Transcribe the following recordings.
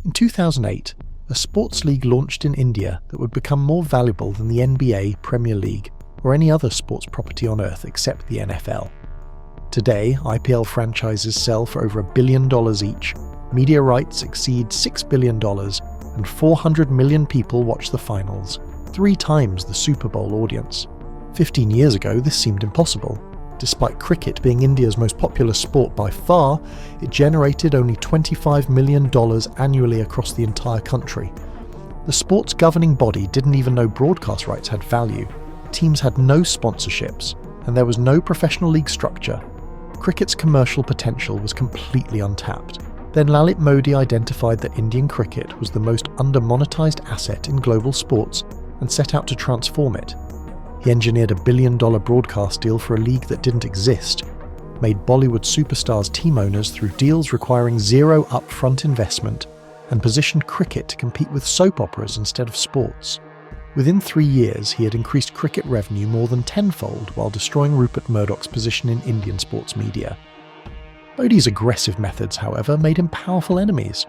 In 2008, a sports league launched in India that would become more valuable than the NBA, Premier League, or any other sports property on earth except the NFL. Today, IPL franchises sell for over $1 billion each, media rights exceed $6 billion, and 400 million people watch the finals, 3 times the Super Bowl audience. 15 years ago, this seemed impossible. Despite cricket being India's most popular sport by far, it generated only $25 million annually across the entire country. The sport's governing body didn't even know broadcast rights had value. Teams had no sponsorships, and there was no professional league structure. Cricket's commercial potential was completely untapped. Then Lalit Modi identified that Indian cricket was the most under-monetized asset in global sports and set out to transform it. He engineered a $1 billion broadcast deal for a league that didn't exist, made Bollywood superstars team owners through deals requiring zero upfront investment, and positioned cricket to compete with soap operas instead of sports. Within 3 years, he had increased cricket revenue more than tenfold while destroying Rupert Murdoch's position in Indian sports media. Modi's aggressive methods, however, made him powerful enemies.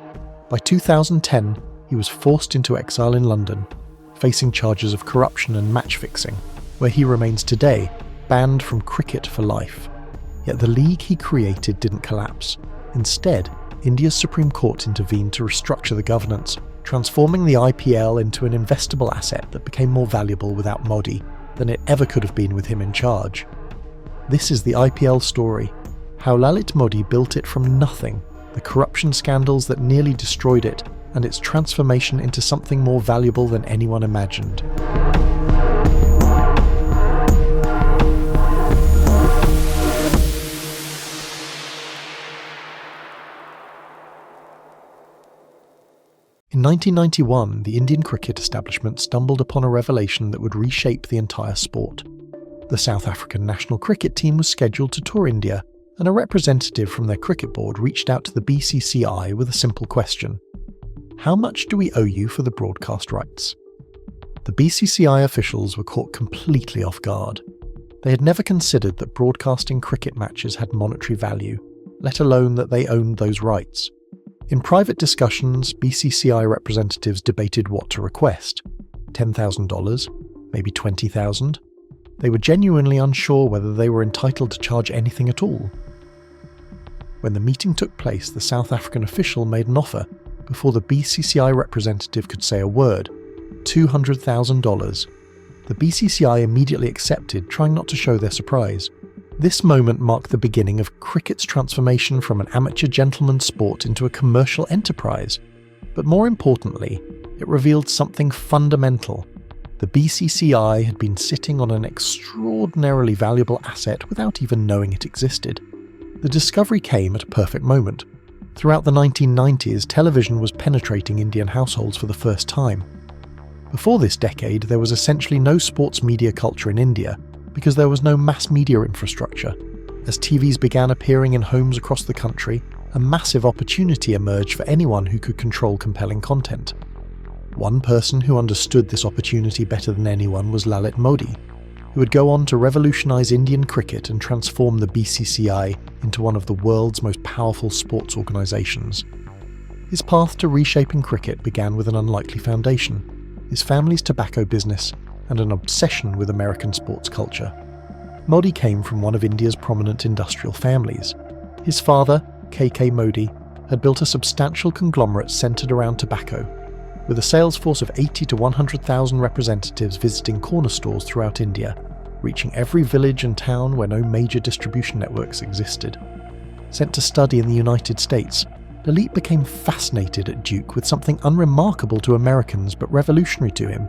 By 2010, he was forced into exile in London, facing charges of corruption and match-fixing, where he remains today, banned from cricket for life. Yet the league he created didn't collapse. Instead, India's Supreme Court intervened to restructure the governance, transforming the IPL into an investable asset that became more valuable without Modi than it ever could have been with him in charge. This is the IPL story, how Lalit Modi built it from nothing, the corruption scandals that nearly destroyed it, and its transformation into something more valuable than anyone imagined. In 1991, the Indian cricket establishment stumbled upon a revelation that would reshape the entire sport. The South African national cricket team was scheduled to tour India, and a representative from their cricket board reached out to the BCCI with a simple question: how much do we owe you for the broadcast rights? The BCCI officials were caught completely off guard. They had never considered that broadcasting cricket matches had monetary value, let alone that they owned those rights. In private discussions, BCCI representatives debated what to request. $10,000? Maybe $20,000? They were genuinely unsure whether they were entitled to charge anything at all. When the meeting took place, the South African official made an offer before the BCCI representative could say a word: $200,000. The BCCI immediately accepted, trying not to show their surprise. This moment marked the beginning of cricket's transformation from an amateur gentleman's sport into a commercial enterprise. But more importantly, it revealed something fundamental. The BCCI had been sitting on an extraordinarily valuable asset without even knowing it existed. The discovery came at a perfect moment. Throughout the 1990s, television was penetrating Indian households for the first time. Before this decade, there was essentially no sports media culture in India, because there was no mass media infrastructure. As TVs began appearing in homes across the country, a massive opportunity emerged for anyone who could control compelling content. One person who understood this opportunity better than anyone was Lalit Modi, who would go on to revolutionize Indian cricket and transform the BCCI into one of the world's most powerful sports organizations. His path to reshaping cricket began with an unlikely foundation: his family's tobacco business and an obsession with American sports culture. Modi came from one of India's prominent industrial families. His father, K.K. Modi, had built a substantial conglomerate centered around tobacco, with a sales force of 80 to 100,000 representatives visiting corner stores throughout India, reaching every village and town where no major distribution networks existed. Sent to study in the United States, Lalit became fascinated at Duke with something unremarkable to Americans but revolutionary to him: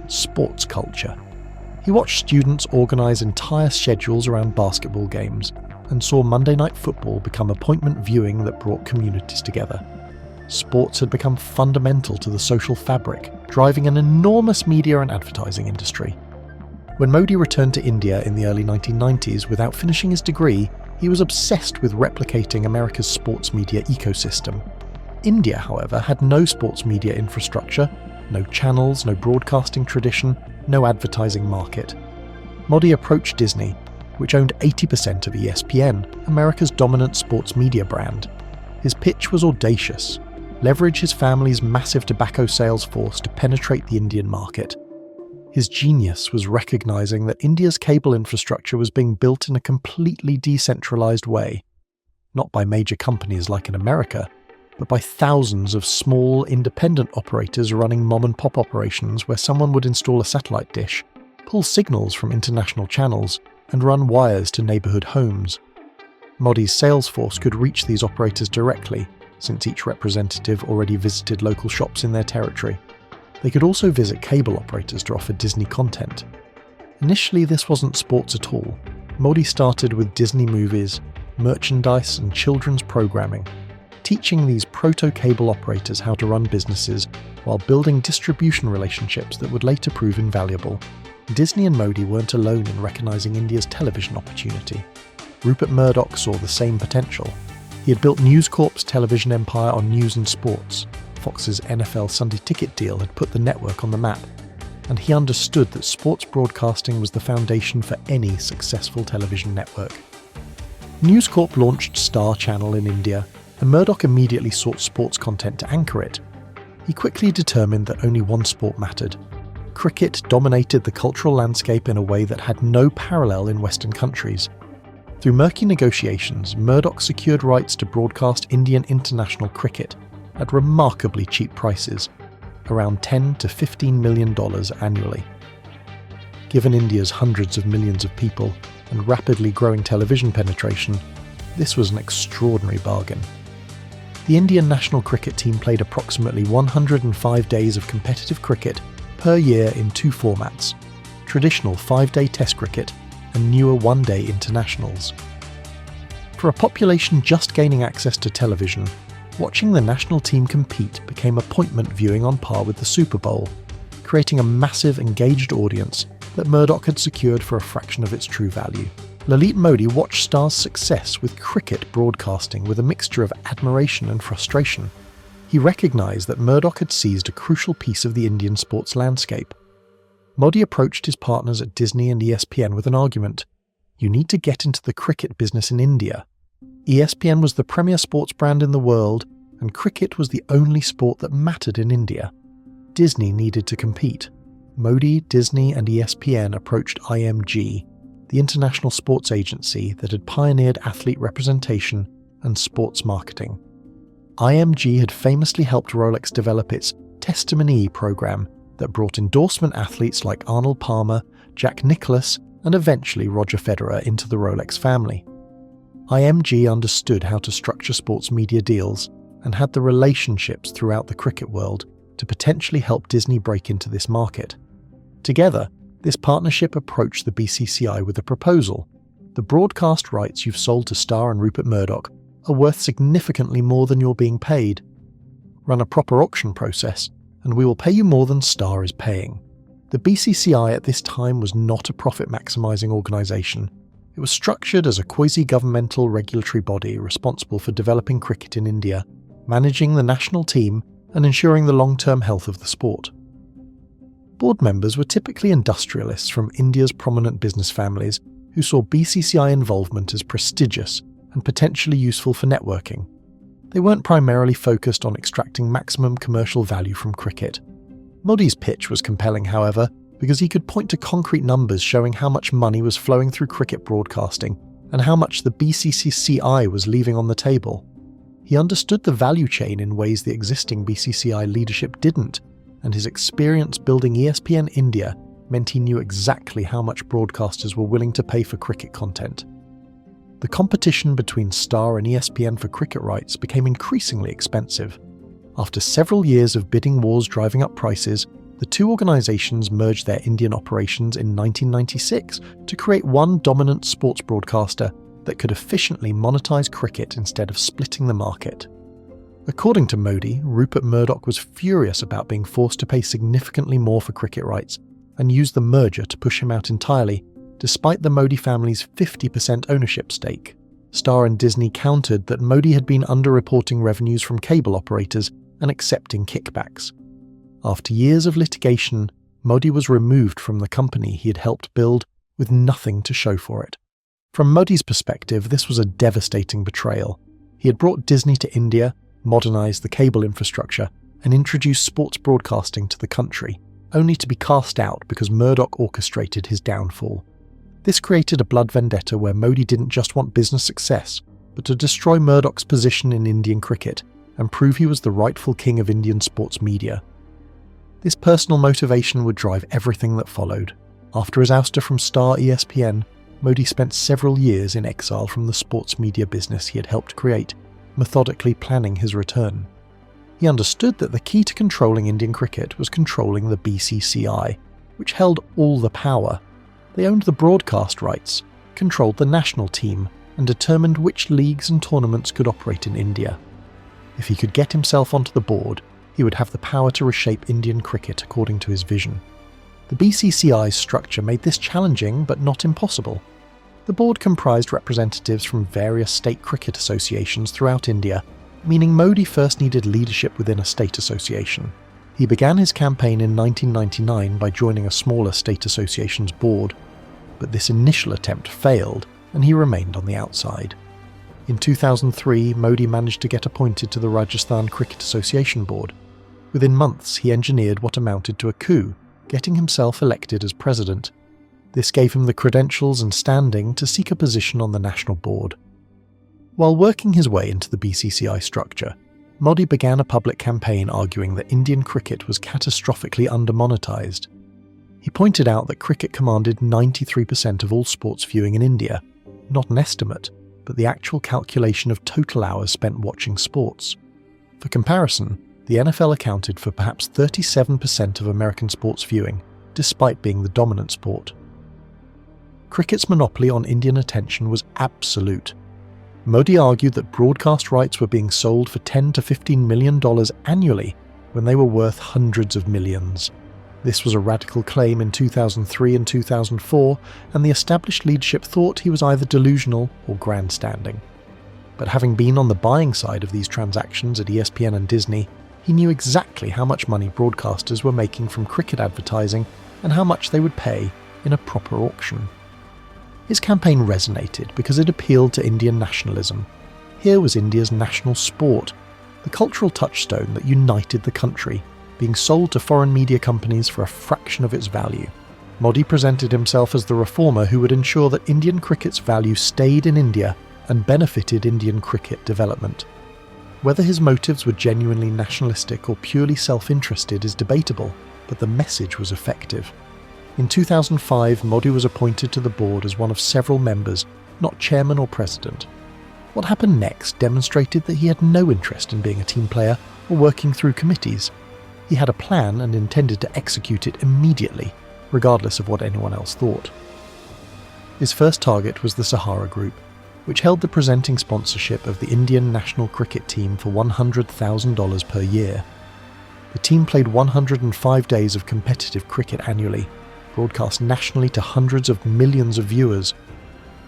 sports culture. He watched students organize entire schedules around basketball games and saw Monday Night Football become appointment viewing that brought communities together. Sports had become fundamental to the social fabric, driving an enormous media and advertising industry. When Modi returned to India in the early 1990s without finishing his degree, he was obsessed with replicating America's sports media ecosystem. India, however, had no sports media infrastructure, no channels, no broadcasting tradition, no advertising market. Modi approached Disney, which owned 80% of ESPN, America's dominant sports media brand. His pitch was audacious. leverage his family's massive tobacco sales force to penetrate the Indian market. His genius was recognizing that India's cable infrastructure was being built in a completely decentralized way, not by major companies like in America, but by thousands of small, independent operators running mom-and-pop operations where someone would install a satellite dish, pull signals from international channels, and run wires to neighborhood homes. Modi's sales force could reach these operators directly, since each representative already visited local shops in their territory. They could also visit cable operators to offer Disney content. Initially, this wasn't sports at all. Modi started with Disney movies, merchandise, and children's programming, teaching these proto-cable operators how to run businesses while building distribution relationships that would later prove invaluable. Disney and Modi weren't alone in recognizing India's television opportunity. Rupert Murdoch saw the same potential. He had built News Corp's television empire on news and sports. Fox's NFL Sunday Ticket deal had put the network on the map, and he understood that sports broadcasting was the foundation for any successful television network. News Corp launched Star Channel in India, and Murdoch immediately sought sports content to anchor it. He quickly determined that only one sport mattered. Cricket dominated the cultural landscape in a way that had no parallel in Western countries. Through murky negotiations, Murdoch secured rights to broadcast Indian international cricket at remarkably cheap prices, around $10 to $15 million annually. Given India's hundreds of millions of people and rapidly growing television penetration, this was an extraordinary bargain. The Indian national cricket team played approximately 105 days of competitive cricket per year in two formats: traditional 5-day Test cricket and newer 1-day internationals. For a population just gaining access to television, watching the national team compete became appointment viewing on par with the Super Bowl, creating a massive engaged audience that Murdoch had secured for a fraction of its true value. Lalit Modi watched Star's success with cricket broadcasting with a mixture of admiration and frustration. He recognised that Murdoch had seized a crucial piece of the Indian sports landscape. Modi approached his partners at Disney and ESPN with an argument. You need to get into the cricket business in India. ESPN was the premier sports brand in the world, and cricket was the only sport that mattered in India. Disney needed to compete. Modi, Disney, and ESPN approached IMG, the international sports agency that had pioneered athlete representation and sports marketing. IMG had famously helped Rolex develop its Testimony program that brought endorsement athletes like Arnold Palmer, Jack Nicklaus, and eventually Roger Federer into the Rolex family. IMG understood how to structure sports media deals and had the relationships throughout the cricket world to potentially help Disney break into this market. Together, this partnership approached the BCCI with a proposal. The broadcast rights you've sold to Star and Rupert Murdoch are worth significantly more than you're being paid. Run a proper auction process, and we will pay you more than Star is paying. The BCCI at this time was not a profit-maximising organisation. It was structured as a quasi-governmental regulatory body responsible for developing cricket in India, managing the national team, and ensuring the long-term health of the sport. Board members were typically industrialists from India's prominent business families who saw BCCI involvement as prestigious and potentially useful for networking. They weren't primarily focused on extracting maximum commercial value from cricket. Modi's pitch was compelling, however, because he could point to concrete numbers showing how much money was flowing through cricket broadcasting and how much the BCCI was leaving on the table. He understood the value chain in ways the existing BCCI leadership didn't, and his experience building ESPN India meant he knew exactly how much broadcasters were willing to pay for cricket content. The competition between Star and ESPN for cricket rights became increasingly expensive. After several years of bidding wars driving up prices, the two organisations merged their Indian operations in 1996 to create one dominant sports broadcaster that could efficiently monetize cricket instead of splitting the market. According to Modi, Rupert Murdoch was furious about being forced to pay significantly more for cricket rights and used the merger to push him out entirely, despite the Modi family's 50% ownership stake. Star and Disney countered that Modi had been underreporting revenues from cable operators and accepting kickbacks. After years of litigation, Modi was removed from the company he had helped build with nothing to show for it. From Modi's perspective, this was a devastating betrayal. He had brought Disney to India, modernised the cable infrastructure, and introduced sports broadcasting to the country, only to be cast out because Murdoch orchestrated his downfall. This created a blood vendetta where Modi didn't just want business success, but to destroy Murdoch's position in Indian cricket and prove he was the rightful king of Indian sports media. This personal motivation would drive everything that followed. After his ouster from Star ESPN, Modi spent several years in exile from the sports media business he had helped create, methodically planning his return. He understood that the key to controlling Indian cricket was controlling the BCCI, which held all the power. They owned the broadcast rights, controlled the national team, and determined which leagues and tournaments could operate in India. If he could get himself onto the board, he would have the power to reshape Indian cricket according to his vision. The BCCI's structure made this challenging but not impossible. The board comprised representatives from various state cricket associations throughout India, meaning Modi first needed leadership within a state association. He began his campaign in 1999 by joining a smaller state association's board, but this initial attempt failed and he remained on the outside. In 2003, Modi managed to get appointed to the Rajasthan Cricket Association board. Within months, he engineered what amounted to a coup, getting himself elected as president. This gave him the credentials and standing to seek a position on the national board. While working his way into the BCCI structure, Modi began a public campaign arguing that Indian cricket was catastrophically under-monetised. He pointed out that cricket commanded 93% of all sports viewing in India, not an estimate, but the actual calculation of total hours spent watching sports. For comparison, the NFL accounted for perhaps 37% of American sports viewing, despite being the dominant sport. Cricket's monopoly on Indian attention was absolute. Modi argued that broadcast rights were being sold for $10 to $15 million annually when they were worth hundreds of millions. This was a radical claim in 2003 and 2004, and the established leadership thought he was either delusional or grandstanding. But having been on the buying side of these transactions at ESPN and Disney, he knew exactly how much money broadcasters were making from cricket advertising and how much they would pay in a proper auction. His campaign resonated because it appealed to Indian nationalism. Here was India's national sport, the cultural touchstone that united the country, being sold to foreign media companies for a fraction of its value. Modi presented himself as the reformer who would ensure that Indian cricket's value stayed in India and benefited Indian cricket development. Whether his motives were genuinely nationalistic or purely self-interested is debatable, but the message was effective. In 2005, Modi was appointed to the board as one of several members, not chairman or president. What happened next demonstrated that he had no interest in being a team player or working through committees. He had a plan and intended to execute it immediately, regardless of what anyone else thought. His first target was the Sahara Group, which held the presenting sponsorship of the Indian national cricket team for $100,000 per year. The team played 105 days of competitive cricket annually, broadcast nationally to hundreds of millions of viewers.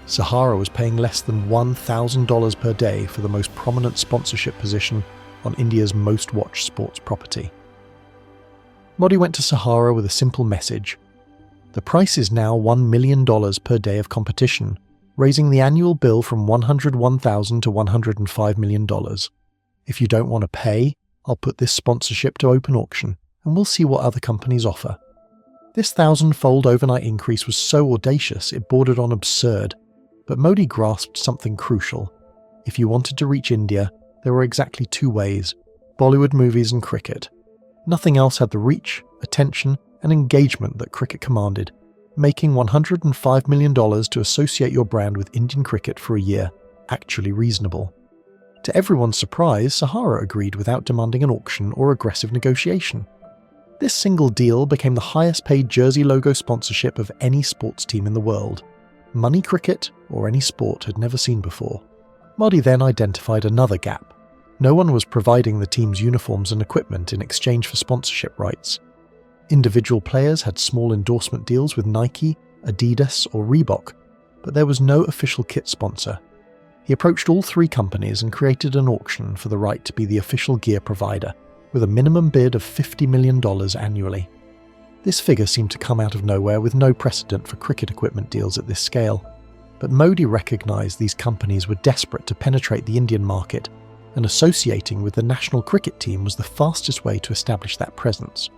Sahara was paying less than $1,000 per day for the most prominent sponsorship position on India's most watched sports property. Modi went to Sahara with a simple message. The price is now $1 million per day of competition, raising the annual bill from $101,000 to $105 million. If you don't want to pay, I'll put this sponsorship to open auction, and we'll see what other companies offer. This 1,000-fold overnight increase was so audacious it bordered on absurd, but Modi grasped something crucial. If you wanted to reach India, there were exactly two ways: Bollywood movies and cricket. Nothing else had the reach, attention, and engagement that cricket commanded, making $105 million to associate your brand with Indian cricket for a year actually reasonable. To everyone's surprise, Sahara agreed without demanding an auction or aggressive negotiation. This single deal became the highest-paid jersey logo sponsorship of any sports team in the world. Money cricket, or any sport, had never seen before. Modi then identified another gap. No one was providing the team's uniforms and equipment in exchange for sponsorship rights. Individual players had small endorsement deals with Nike, Adidas, or Reebok, but there was no official kit sponsor. He approached all three companies and created an auction for the right to be the official gear provider, with a minimum bid of $50 million annually. This figure seemed to come out of nowhere with no precedent for cricket equipment deals at this scale. But Modi recognised these companies were desperate to penetrate the Indian market, and associating with the national cricket team was the fastest way to establish that presence.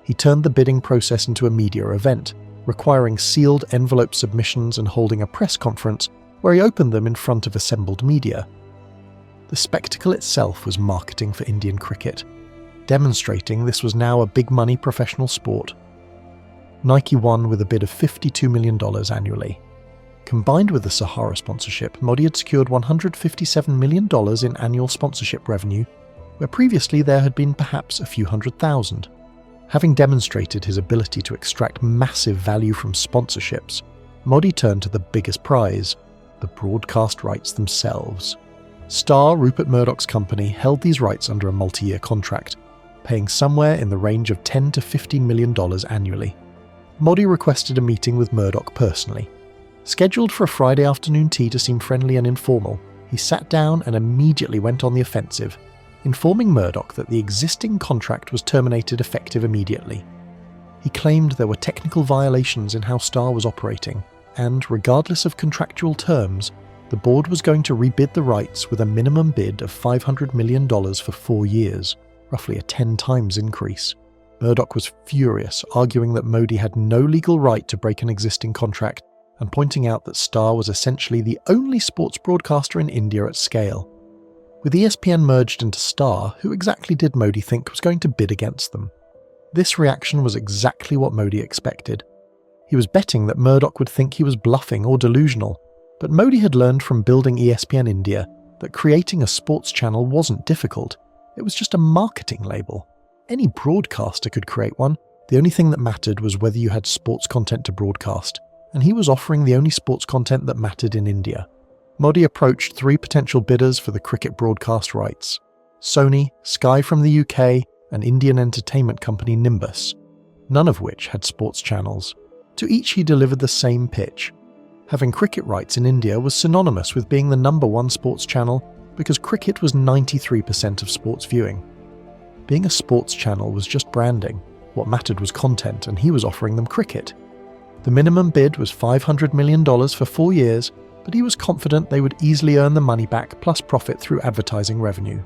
He turned the bidding process into a media event, requiring sealed envelope submissions and holding a press conference where he opened them in front of assembled media. The spectacle itself was marketing for Indian cricket, demonstrating this was now a big-money professional sport. Nike won with a bid of $52 million annually. Combined with the Sahara sponsorship, Modi had secured $157 million in annual sponsorship revenue, where previously there had been perhaps a few $100,000. Having demonstrated his ability to extract massive value from sponsorships, Modi turned to the biggest prize, the broadcast rights themselves. Star Rupert Murdoch's company held these rights under a multi-year contract, paying somewhere in the range of $10 to $15 million annually. Modi requested a meeting with Murdoch personally. Scheduled for a Friday afternoon tea to seem friendly and informal, he sat down and immediately went on the offensive, informing Murdoch that the existing contract was terminated effective immediately. He claimed there were technical violations in how Star was operating, and regardless of contractual terms, the board was going to rebid the rights with a minimum bid of $500 million for 4 years, roughly a 10 times increase. Murdoch was furious, arguing that Modi had no legal right to break an existing contract and pointing out that Star was essentially the only sports broadcaster in India at scale. With ESPN merged into Star, who exactly did Modi think was going to bid against them? This reaction was exactly what Modi expected. He was betting that Murdoch would think he was bluffing or delusional, but Modi had learned from building ESPN India that creating a sports channel wasn't difficult. It was just a marketing label. Any broadcaster could create one. The only thing that mattered was whether you had sports content to broadcast, and he was offering the only sports content that mattered in India. Modi approached 3 potential bidders for the cricket broadcast rights: Sony, Sky from the UK, and Indian entertainment company Nimbus, none of which had sports channels. To each he delivered the same pitch. Having cricket rights in India was synonymous with being the #1 sports channel because cricket was 93% of sports viewing. Being a sports channel was just branding. What mattered was content, and he was offering them cricket. The minimum bid was $500 million for 4 years, but he was confident they would easily earn the money back plus profit through advertising revenue.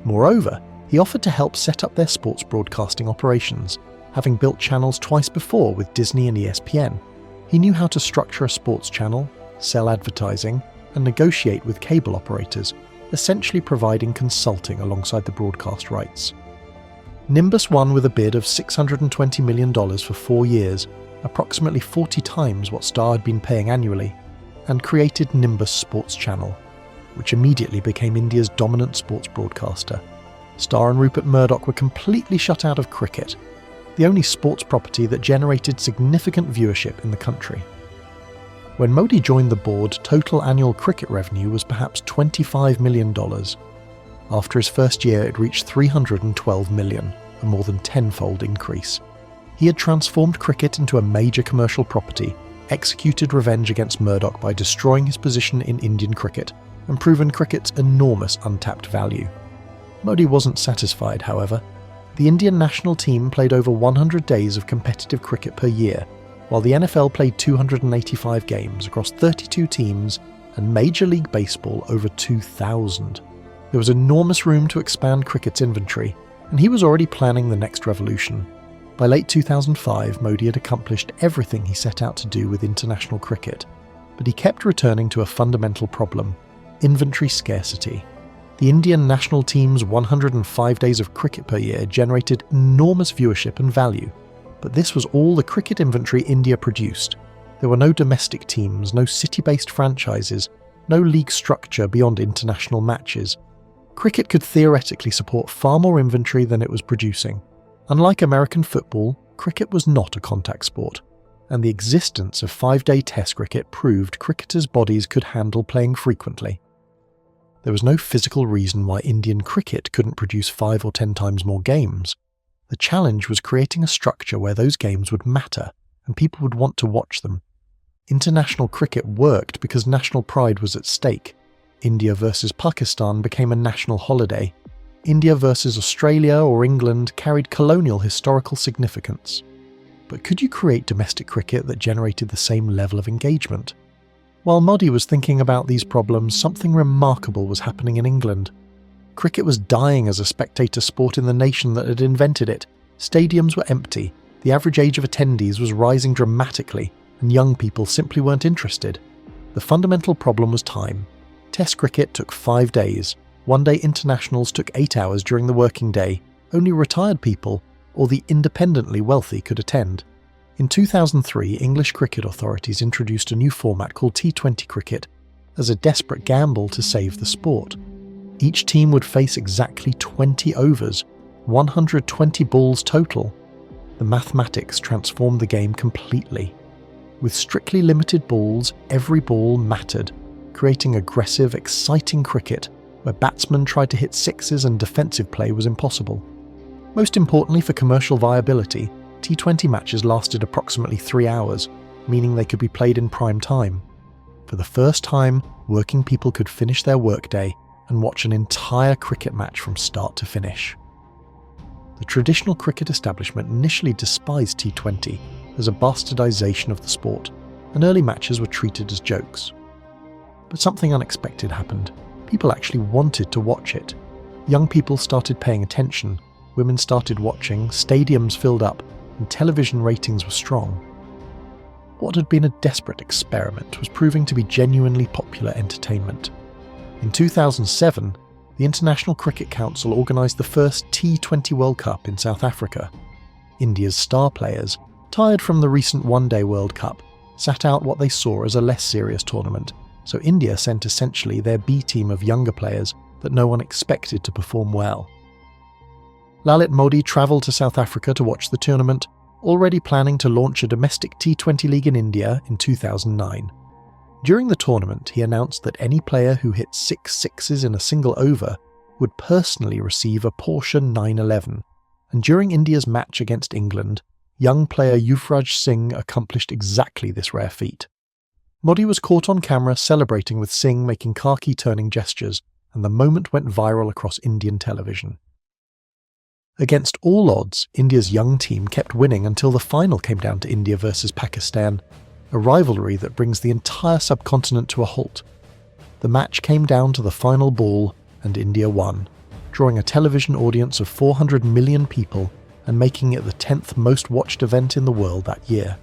Moreover, he offered to help set up their sports broadcasting operations, having built channels twice before with Disney and ESPN. He knew how to structure a sports channel, sell advertising, and negotiate with cable operators, essentially providing consulting alongside the broadcast rights. Nimbus won with a bid of $620 million for 4 years, approximately 40 times what Star had been paying annually, and created Nimbus Sports Channel, which immediately became India's dominant sports broadcaster. Star and Rupert Murdoch were completely shut out of cricket, the only sports property that generated significant viewership in the country. When Modi joined the board, total annual cricket revenue was perhaps $25 million. After his first year, it reached $312 million, a more than tenfold increase. He had transformed cricket into a major commercial property, executed revenge against Murdoch by destroying his position in Indian cricket, and proven cricket's enormous untapped value. Modi wasn't satisfied, however. The Indian national team played over 100 days of competitive cricket per year, while the NFL played 285 games across 32 teams and Major League Baseball over 2,000. There was enormous room to expand cricket's inventory, and he was already planning the next revolution. By late 2005, Modi had accomplished everything he set out to do with international cricket, but he kept returning to a fundamental problem: inventory scarcity. The Indian national team's 105 days of cricket per year generated enormous viewership and value, but this was all the cricket inventory India produced. There were no domestic teams, no city-based franchises, no league structure beyond international matches. Cricket could theoretically support far more inventory than it was producing. Unlike American football, cricket was not a contact sport, and the existence of 5-day test cricket proved cricketers' bodies could handle playing frequently. There was no physical reason why Indian cricket couldn't produce 5 or 10 times more games. The challenge was creating a structure where those games would matter and people would want to watch them. International cricket worked because national pride was at stake. India versus Pakistan became a national holiday. India versus Australia or England carried colonial historical significance. But could you create domestic cricket that generated the same level of engagement? While Modi was thinking about these problems, something remarkable was happening in England. Cricket was dying as a spectator sport in the nation that had invented it. Stadiums were empty, the average age of attendees was rising dramatically, and young people simply weren't interested. The fundamental problem was time. Test cricket took 5 days, one-day internationals took 8 hours during the working day, only retired people or the independently wealthy could attend. In 2003, English cricket authorities introduced a new format called T20 cricket as a desperate gamble to save the sport. Each team would face exactly 20 overs, 120 balls total. The mathematics transformed the game completely. With strictly limited balls, every ball mattered, creating aggressive, exciting cricket where batsmen tried to hit sixes and defensive play was impossible. Most importantly for commercial viability, T20 matches lasted approximately 3 hours, meaning they could be played in prime time. For the first time, working people could finish their workday and watch an entire cricket match from start to finish. The traditional cricket establishment initially despised T20 as a bastardization of the sport, and early matches were treated as jokes. But something unexpected happened. People actually wanted to watch it. Young people started paying attention, women started watching, stadiums filled up, and television ratings were strong. What had been a desperate experiment was proving to be genuinely popular entertainment. In 2007, the International Cricket Council organised the first T20 World Cup in South Africa. India's star players, tired from the recent One-Day World Cup, sat out what they saw as a less serious tournament, so India sent essentially their B team of younger players that no one expected to perform well. Lalit Modi travelled to South Africa to watch the tournament, already planning to launch a domestic T20 league in India in 2009. During the tournament, he announced that any player who hit 6 sixes in a single over would personally receive a Porsche 911, and during India's match against England, young player Yuvraj Singh accomplished exactly this rare feat. Modi was caught on camera celebrating with Singh making khaki-turning gestures, and the moment went viral across Indian television. Against all odds, India's young team kept winning until the final came down to India versus Pakistan, a rivalry that brings the entire subcontinent to a halt. The match came down to the final ball, and India won, drawing a television audience of 400 million people and making it the 10th most watched event in the world that year.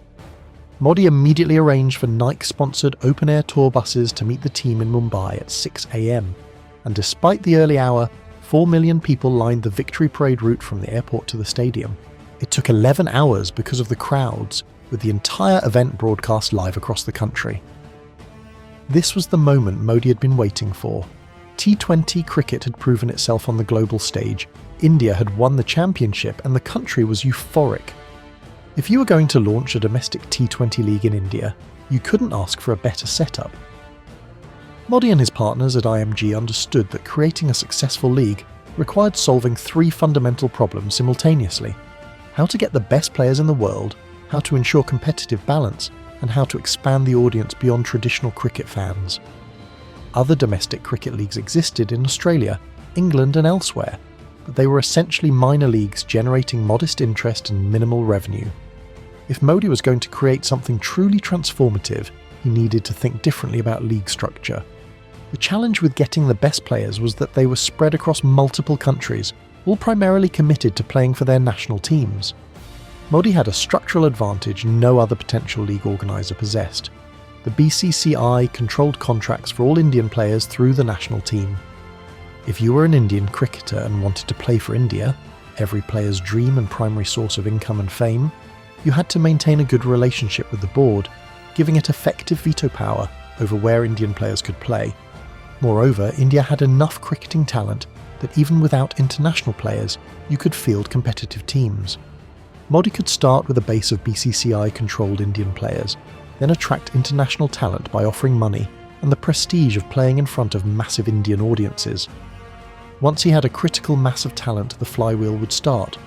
Modi immediately arranged for Nike-sponsored open-air tour buses to meet the team in Mumbai at 6 a.m, and despite the early hour, 4 million people lined the Victory Parade route from the airport to the stadium. It took 11 hours because of the crowds, with the entire event broadcast live across the country. This was the moment Modi had been waiting for. T20 cricket had proven itself on the global stage, India had won the championship, and the country was euphoric. If you were going to launch a domestic T20 league in India, you couldn't ask for a better setup. Modi and his partners at IMG understood that creating a successful league required solving 3 fundamental problems simultaneously: how to get the best players in the world, how to ensure competitive balance, and how to expand the audience beyond traditional cricket fans. Other domestic cricket leagues existed in Australia, England and elsewhere, but they were essentially minor leagues generating modest interest and minimal revenue. If Modi was going to create something truly transformative, he needed to think differently about league structure. The challenge with getting the best players was that they were spread across multiple countries, all primarily committed to playing for their national teams. Modi had a structural advantage no other potential league organiser possessed. The BCCI controlled contracts for all Indian players through the national team. If you were an Indian cricketer and wanted to play for India, every player's dream and primary source of income and fame, you had to maintain a good relationship with the board, giving it effective veto power over where Indian players could play. Moreover, India had enough cricketing talent that even without international players, you could field competitive teams. Modi could start with a base of BCCI-controlled Indian players, then attract international talent by offering money and the prestige of playing in front of massive Indian audiences. Once he had a critical mass of talent, the flywheel would start.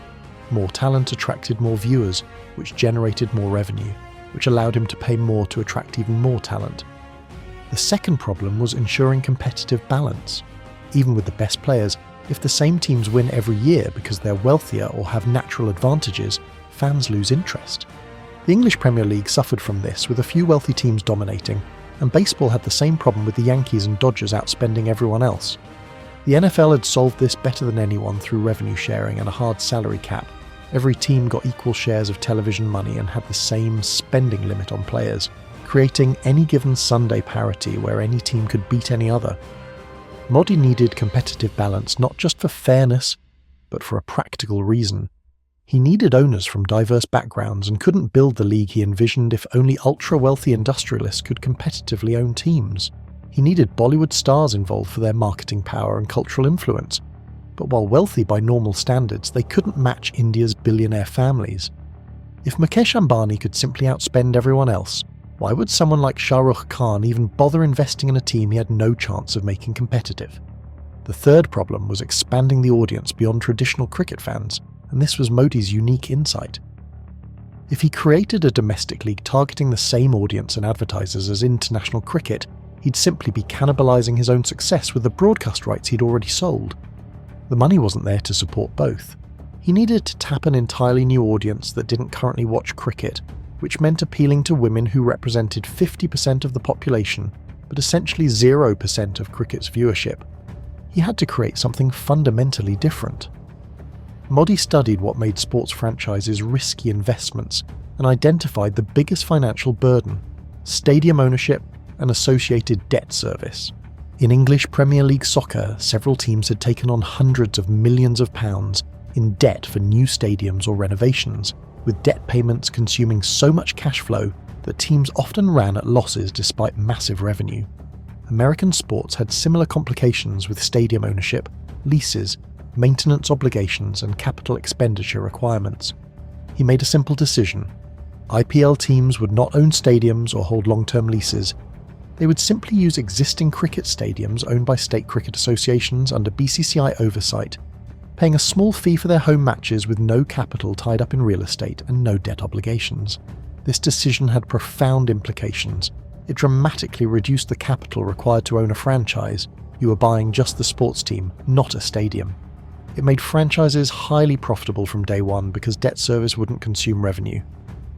More talent attracted more viewers, which generated more revenue, which allowed him to pay more to attract even more talent. The second problem was ensuring competitive balance. Even with the best players, if the same teams win every year because they're wealthier or have natural advantages, fans lose interest. The English Premier League suffered from this, with a few wealthy teams dominating, and baseball had the same problem with the Yankees and Dodgers outspending everyone else. The NFL had solved this better than anyone through revenue sharing and a hard salary cap. Every team got equal shares of television money and had the same spending limit on players, creating any given Sunday parity where any team could beat any other. Modi needed competitive balance not just for fairness, but for a practical reason. He needed owners from diverse backgrounds and couldn't build the league he envisioned if only ultra-wealthy industrialists could competitively own teams. He needed Bollywood stars involved for their marketing power and cultural influence. But while wealthy by normal standards, they couldn't match India's billionaire families. If Mukesh Ambani could simply outspend everyone else, why would someone like Shah Rukh Khan even bother investing in a team he had no chance of making competitive? The third problem was expanding the audience beyond traditional cricket fans, and this was Modi's unique insight. If he created a domestic league targeting the same audience and advertisers as international cricket, he'd simply be cannibalizing his own success with the broadcast rights he'd already sold. The money wasn't there to support both. He needed to tap an entirely new audience that didn't currently watch cricket, which meant appealing to women who represented 50% of the population, but essentially 0% of cricket's viewership. He had to create something fundamentally different. Modi studied what made sports franchises risky investments and identified the biggest financial burden: stadium ownership and associated debt service. In English Premier League soccer, several teams had taken on hundreds of millions of pounds in debt for new stadiums or renovations, with debt payments consuming so much cash flow that teams often ran at losses despite massive revenue. American sports had similar complications with stadium ownership, leases, maintenance obligations, and capital expenditure requirements. He made a simple decision. IPL teams would not own stadiums or hold long-term leases. They would simply use existing cricket stadiums owned by state cricket associations under BCCI oversight, paying a small fee for their home matches with no capital tied up in real estate and no debt obligations. This decision had profound implications. It dramatically reduced the capital required to own a franchise. You were buying just the sports team, not a stadium. It made franchises highly profitable from day one because debt service wouldn't consume revenue.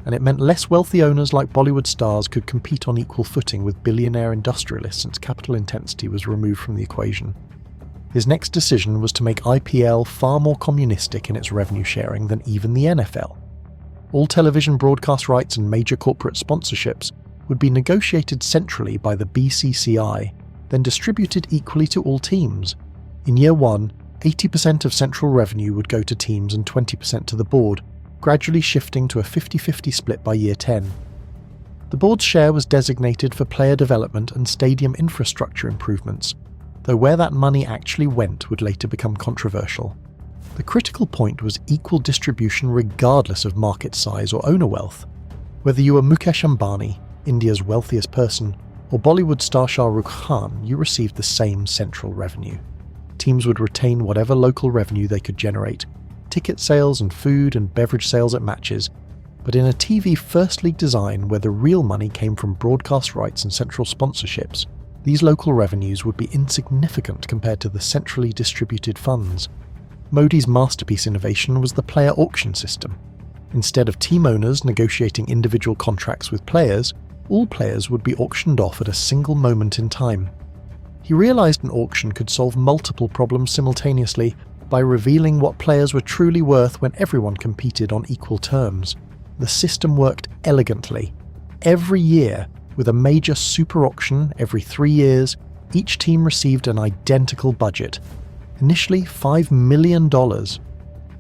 And it meant less wealthy owners like Bollywood stars could compete on equal footing with billionaire industrialists since capital intensity was removed from the equation. His next decision was to make IPL far more communistic in its revenue sharing than even the NFL. All television broadcast rights and major corporate sponsorships would be negotiated centrally by the BCCI, then distributed equally to all teams. In year one, 80% of central revenue would go to teams and 20% to the board, gradually shifting to a 50-50 split by year 10. The board's share was designated for player development and stadium infrastructure improvements, though where that money actually went would later become controversial. The critical point was equal distribution regardless of market size or owner wealth. Whether you were Mukesh Ambani, India's wealthiest person, or Bollywood star Shah Rukh Khan, you received the same central revenue. Teams would retain whatever local revenue they could generate, ticket sales and food and beverage sales at matches, but in a TV First League design where the real money came from broadcast rights and central sponsorships, these local revenues would be insignificant compared to the centrally distributed funds. Modi's masterpiece innovation was the player auction system. Instead of team owners negotiating individual contracts with players, all players would be auctioned off at a single moment in time. He realized an auction could solve multiple problems simultaneously by revealing what players were truly worth when everyone competed on equal terms. The system worked elegantly. Every year, with a major super auction every 3 years, each team received an identical budget. Initially, $5 million.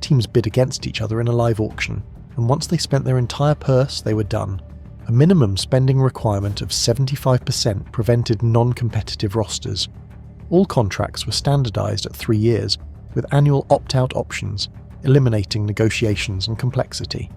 Teams bid against each other in a live auction, and once they spent their entire purse, they were done. A minimum spending requirement of 75% prevented non-competitive rosters. All contracts were standardized at 3 years, with annual opt-out options, eliminating negotiations and complexity.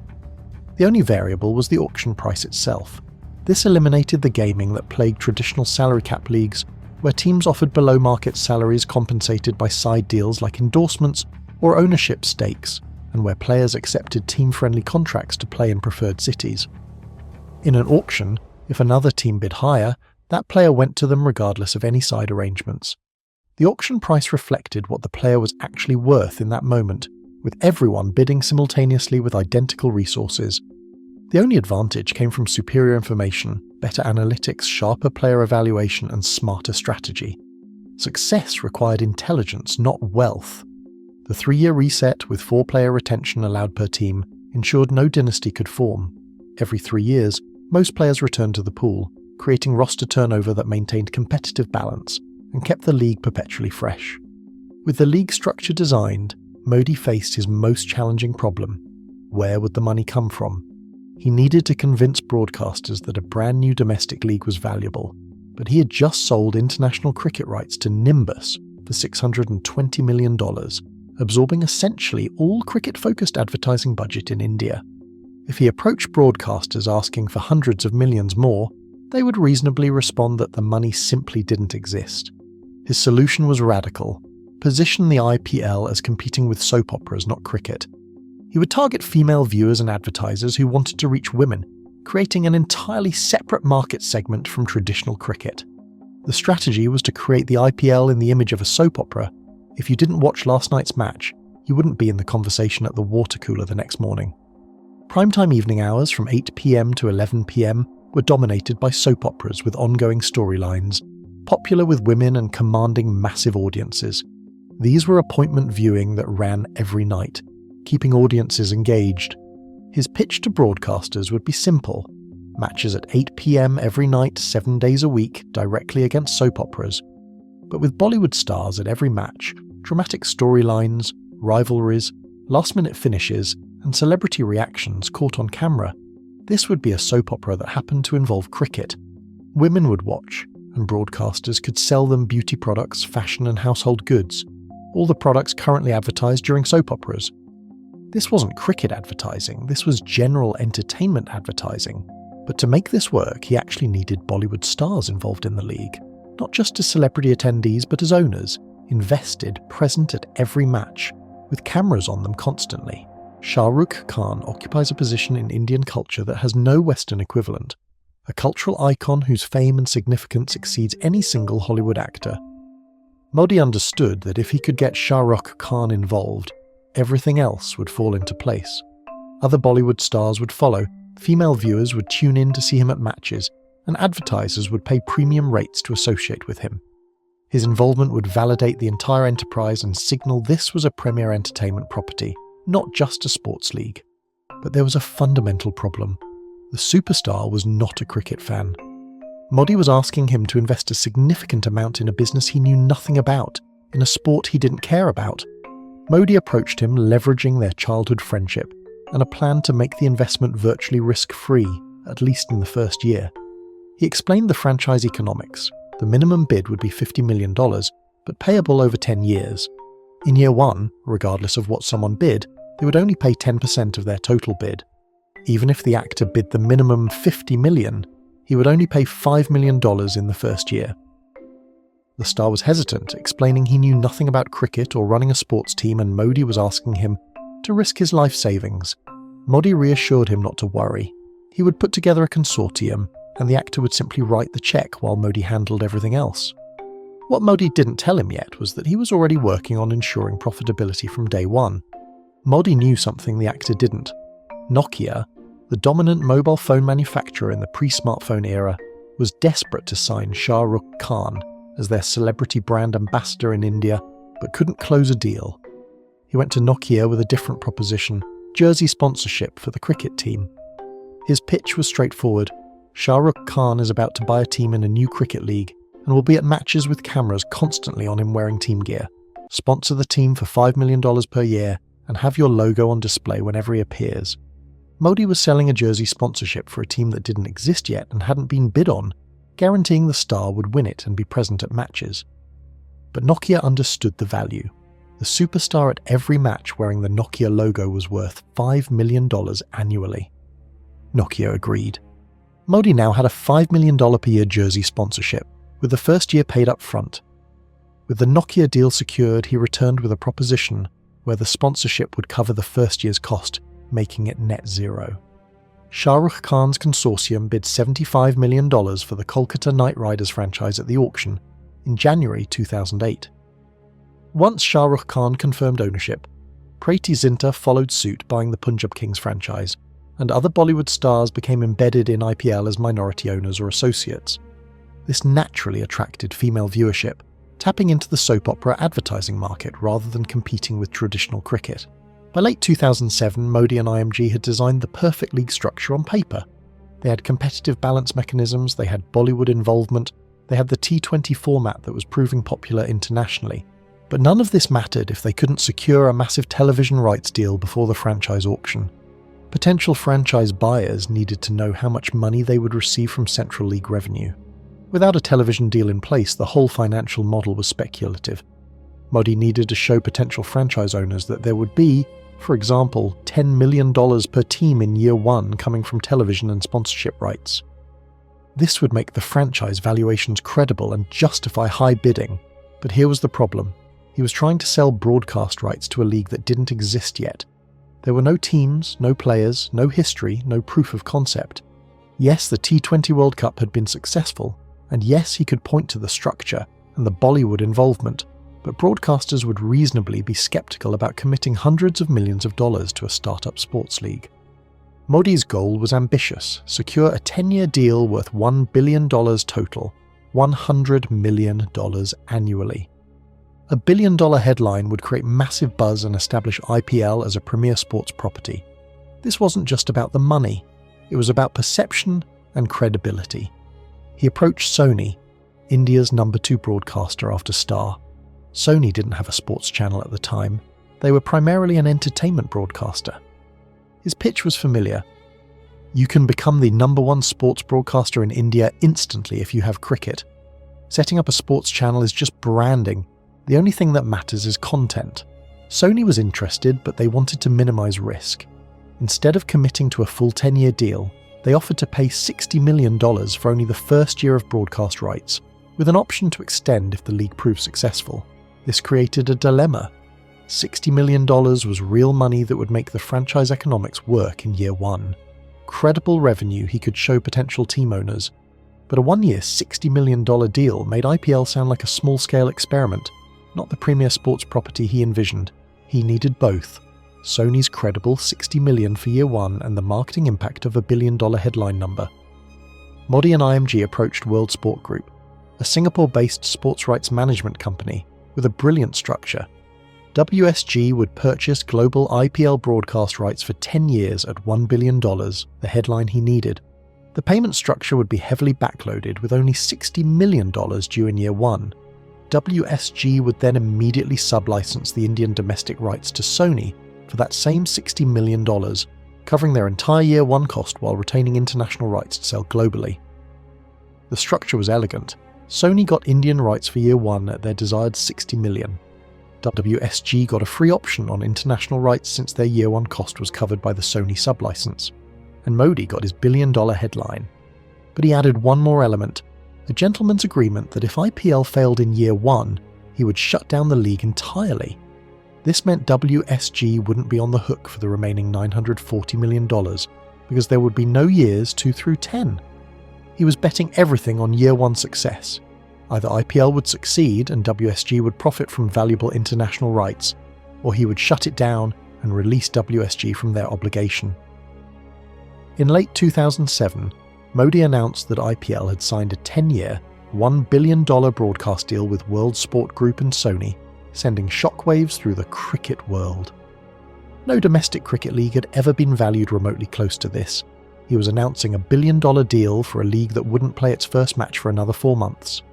The only variable was the auction price itself. This eliminated the gaming that plagued traditional salary cap leagues, where teams offered below-market salaries compensated by side deals like endorsements or ownership stakes, and where players accepted team-friendly contracts to play in preferred cities. In an auction, if another team bid higher, that player went to them regardless of any side arrangements. The auction price reflected what the player was actually worth in that moment, with everyone bidding simultaneously with identical resources. The only advantage came from superior information, better analytics, sharper player evaluation, and smarter strategy. Success required intelligence, not wealth. The 3-year reset with 4-player retention allowed per team ensured no dynasty could form. Every 3 years, most players returned to the pool, creating roster turnover that maintained competitive balance and kept the league perpetually fresh. With the league structure designed, Modi faced his most challenging problem. Where would the money come from? He needed to convince broadcasters that a brand new domestic league was valuable, but he had just sold international cricket rights to Nimbus for $620 million, absorbing essentially all cricket-focused advertising budget in India. If he approached broadcasters asking for hundreds of millions more, they would reasonably respond that the money simply didn't exist. His solution was radical: position the IPL as competing with soap operas, not cricket. He would target female viewers and advertisers who wanted to reach women, creating an entirely separate market segment from traditional cricket. The strategy was to create the IPL in the image of a soap opera. If you didn't watch last night's match, you wouldn't be in the conversation at the water cooler the next morning. Primetime evening hours from 8 p.m. to 11 p.m. were dominated by soap operas with ongoing storylines, popular with women and commanding massive audiences. These were appointment viewing that ran every night, keeping audiences engaged. His pitch to broadcasters would be simple: matches at 8 p.m. every night, 7 days a week, directly against soap operas. But with Bollywood stars at every match, dramatic storylines, rivalries, last-minute finishes, and celebrity reactions caught on camera, this would be a soap opera that happened to involve cricket. Women would watch, and broadcasters could sell them beauty products, fashion and household goods, all the products currently advertised during soap operas. This wasn't cricket advertising, this was general entertainment advertising. But to make this work, he actually needed Bollywood stars involved in the league, not just as celebrity attendees but as owners, invested, present at every match, with cameras on them constantly. Shah Rukh Khan occupies a position in Indian culture that has no Western equivalent, a cultural icon whose fame and significance exceeds any single Hollywood actor. Modi understood that if he could get Shah Rukh Khan involved, everything else would fall into place. Other Bollywood stars would follow, female viewers would tune in to see him at matches, and advertisers would pay premium rates to associate with him. His involvement would validate the entire enterprise and signal this was a premier entertainment property, not just a sports league. But there was a fundamental problem. The superstar was not a cricket fan. Modi was asking him to invest a significant amount in a business he knew nothing about, in a sport he didn't care about. Modi approached him leveraging their childhood friendship and a plan to make the investment virtually risk-free, at least in the first year. He explained the franchise economics. The minimum bid would be $50 million, but payable over 10 years. In year 1, regardless of what someone bid, they would only pay 10% of their total bid. Even if the actor bid the minimum $50 million, he would only pay $5 million in the first year. The star was hesitant, explaining he knew nothing about cricket or running a sports team, and Modi was asking him to risk his life savings. Modi reassured him not to worry. He would put together a consortium, and the actor would simply write the check while Modi handled everything else. What Modi didn't tell him yet was that he was already working on ensuring profitability from day one. Modi knew something the actor didn't. Nokia, the dominant mobile phone manufacturer in the pre-smartphone era, was desperate to sign Shah Rukh Khan as their celebrity brand ambassador in India, but couldn't close a deal. He went to Nokia with a different proposition: jersey sponsorship for the cricket team. His pitch was straightforward. Shah Rukh Khan is about to buy a team in a new cricket league and will be at matches with cameras constantly on him wearing team gear. Sponsor the team for $5 million per year and have your logo on display whenever he appears. Modi was selling a jersey sponsorship for a team that didn't exist yet and hadn't been bid on, guaranteeing the star would win it and be present at matches. But Nokia understood the value. The superstar at every match wearing the Nokia logo was worth $5 million annually. Nokia agreed. Modi now had a $5 million per year jersey sponsorship, with the first year paid up front. With the Nokia deal secured, he returned with a proposition where the sponsorship would cover the first year's cost, making it net zero. Shah Rukh Khan's consortium bid $75 million for the Kolkata Knight Riders franchise at the auction in January 2008. Once Shah Rukh Khan confirmed ownership, Preeti Zinta followed suit buying the Punjab Kings franchise, and other Bollywood stars became embedded in IPL as minority owners or associates. This naturally attracted female viewership, tapping into the soap opera advertising market rather than competing with traditional cricket. By late 2007, Modi and IMG had designed the perfect league structure on paper. They had competitive balance mechanisms, they had Bollywood involvement, they had the T20 format that was proving popular internationally. But none of this mattered if they couldn't secure a massive television rights deal before the franchise auction. Potential franchise buyers needed to know how much money they would receive from Central League revenue. Without a television deal in place, the whole financial model was speculative. Modi needed to show potential franchise owners that there would be, for example, $10 million per team in year one coming from television and sponsorship rights. This would make the franchise valuations credible and justify high bidding. But here was the problem. He was trying to sell broadcast rights to a league that didn't exist yet. There were no teams, no players, no history, no proof of concept. Yes, the T20 World Cup had been successful, and yes, he could point to the structure and the Bollywood involvement, but broadcasters would reasonably be skeptical about committing hundreds of millions of dollars to a startup sports league. Modi's goal was ambitious: secure a 10-year deal worth $1 billion total, $100 million annually. A $1 billion headline would create massive buzz and establish IPL as a premier sports property. This wasn't just about the money, it was about perception and credibility. He approached Sony, India's number 2 broadcaster after Star. Sony didn't have a sports channel at the time. They were primarily an entertainment broadcaster. His pitch was familiar. You can become the number 1 sports broadcaster in India instantly if you have cricket. Setting up a sports channel is just branding. The only thing that matters is content. Sony was interested, but they wanted to minimize risk. Instead of committing to a full 10-year deal, they offered to pay $60 million for only the first year of broadcast rights, with an option to extend if the league proved successful. This created a dilemma. $60 million was real money that would make the franchise economics work in year one. Credible revenue he could show potential team owners. But a one-year $60 million deal made IPL sound like a small-scale experiment, not the premier sports property he envisioned. He needed both: Sony's credible $60 million for year one and the marketing impact of a $1 billion headline number. Modi and IMG approached World Sport Group, a Singapore-based sports rights management company with a brilliant structure. WSG would purchase global IPL broadcast rights for 10 years at $1 billion, the headline he needed. The payment structure would be heavily backloaded, with only $60 million due in year one. WSG would then immediately sublicense the Indian domestic rights to Sony for that same $60 million, covering their entire year one cost while retaining international rights to sell globally. The structure was elegant. Sony got Indian rights for year one at their desired $60 million. WSG got a free option on international rights since their year one cost was covered by the Sony sublicense, and Modi got his $1 billion headline. But he added one more element, a gentleman's agreement that if IPL failed in year one, he would shut down the league entirely. This meant WSG wouldn't be on the hook for the remaining $940 million, because there would be no years 2 through 10. He was betting everything on year one success. Either IPL would succeed and WSG would profit from valuable international rights, or he would shut it down and release WSG from their obligation. In late 2007, Modi announced that IPL had signed a 10-year, $1 billion broadcast deal with World Sport Group and Sony, sending shockwaves through the cricket world. No domestic cricket league had ever been valued remotely close to this. He was announcing a $1 billion deal for a league that wouldn't play its first match for another 4 months.